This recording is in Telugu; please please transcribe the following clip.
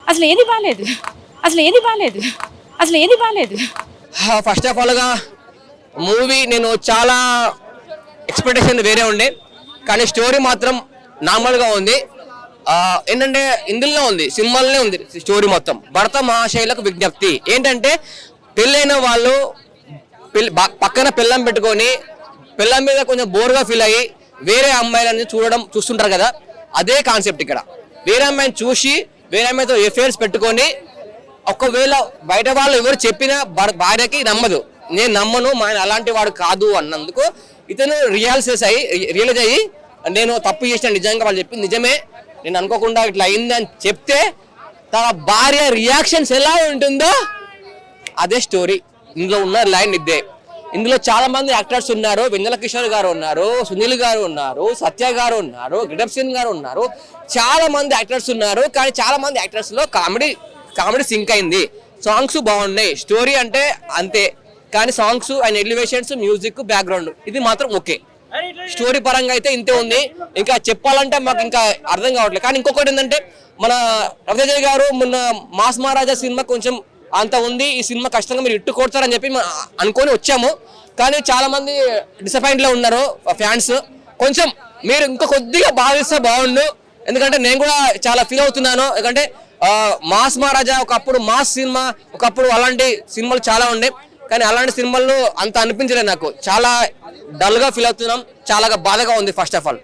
అసలు ఏది బాలేదు, అసలు ఏది బాలేదు, అసలు ఏది బాలేదు. ఫస్ట్ ఆఫ్ ఆల్గా మూవీ నేను చాలా ఎక్స్పెక్టేషన్ వేరే ఉండే, కానీ స్టోరీ మాత్రం నార్మల్గా ఉంది. ఏంటంటే ఇందులో ఉంది, సినిమాలోనే ఉంది స్టోరీ మొత్తం. భరత మహాశైలకు విజ్ఞప్తి ఏంటంటే, పెళ్ళైన వాళ్ళు పక్కన పిల్లం పెట్టుకొని పిల్లం మీద కొంచెం బోర్గా ఫీల్ అయ్యి వేరే అమ్మాయిలని చూస్తుంటారు కదా, అదే కాన్సెప్ట్ ఇక్కడ. వేరే అమ్మాయిని చూసి వేరే అమ్మాయితో ఎఫైర్స్ పెట్టుకొని, ఒకవేళ బయట వాళ్ళు ఎవరు చెప్పినా భార్యకి నమ్మదు. నేను నమ్మను, మా ఆయన అలాంటి వాడు కాదు అన్నందుకు ఇతను రియలైజ్ అయ్యి నేను తప్పు చేసిన, నిజంగా వాళ్ళు చెప్పింది నిజమే, నేను అనుకోకుండా ఇట్లా అయిందని చెప్తే తన భార్య రియాక్షన్స్ ఎలా ఉంటుందో అదే స్టోరీ. ఇందులో ఉన్న లైన్ ఇద్దే. ఇందులో చాలా మంది యాక్టర్స్ ఉన్నారు. వెన్నెల కిషోర్ గారు ఉన్నారు, సునీల్ గారు ఉన్నారు, సత్య గారు ఉన్నారు, గిడప్ సింగ్ గారు ఉన్నారు. చాలా మంది యాక్టర్స్ ఉన్నారు. కానీ చాలా మంది యాక్టర్స్ లో కామెడీ సింక్ అయింది. సాంగ్స్ బాగున్నాయి, స్టోరీ అంటే అంతే. కానీ songs and elevations, music, background ఇది మాత్రం ఓకే. స్టోరీ పరంగా అయితే ఇంతే ఉంది. ఇంకా చెప్పాలంటే మాకు ఇంకా అర్థం కావట్లేదు. కానీ ఇంకొకటి ఏంటంటే, మన రవితేజ గారు మొన్న మాస్ మహారాజా సినిమా కొంచెం అంత ఉంది, ఈ సినిమా కష్టంగా మీరు ఇట్టు కొడతారని చెప్పి అనుకొని వచ్చాము. కానీ చాలా మంది డిసప్పాయింట్ లో ఉన్నారు ఫ్యాన్స్. కొంచెం మీరు ఇంకా కొద్దిగా భావిస్తే బాగుండు. ఎందుకంటే నేను కూడా చాలా ఫీల్ అవుతున్నాను. ఎందుకంటే మాస్ మహారాజా ఒకప్పుడు మాస్ సినిమా, ఒకప్పుడు అలాంటి సినిమాలు చాలా ఉండే. కానీ అలాంటి సినిమాల్లో అంత అనిపించలేదు నాకు. చాలా డల్ గా ఫీల్ అవుతున్నాం, చాలా బాధగా ఉంది ఫస్ట్ ఆఫ్ ఆల్.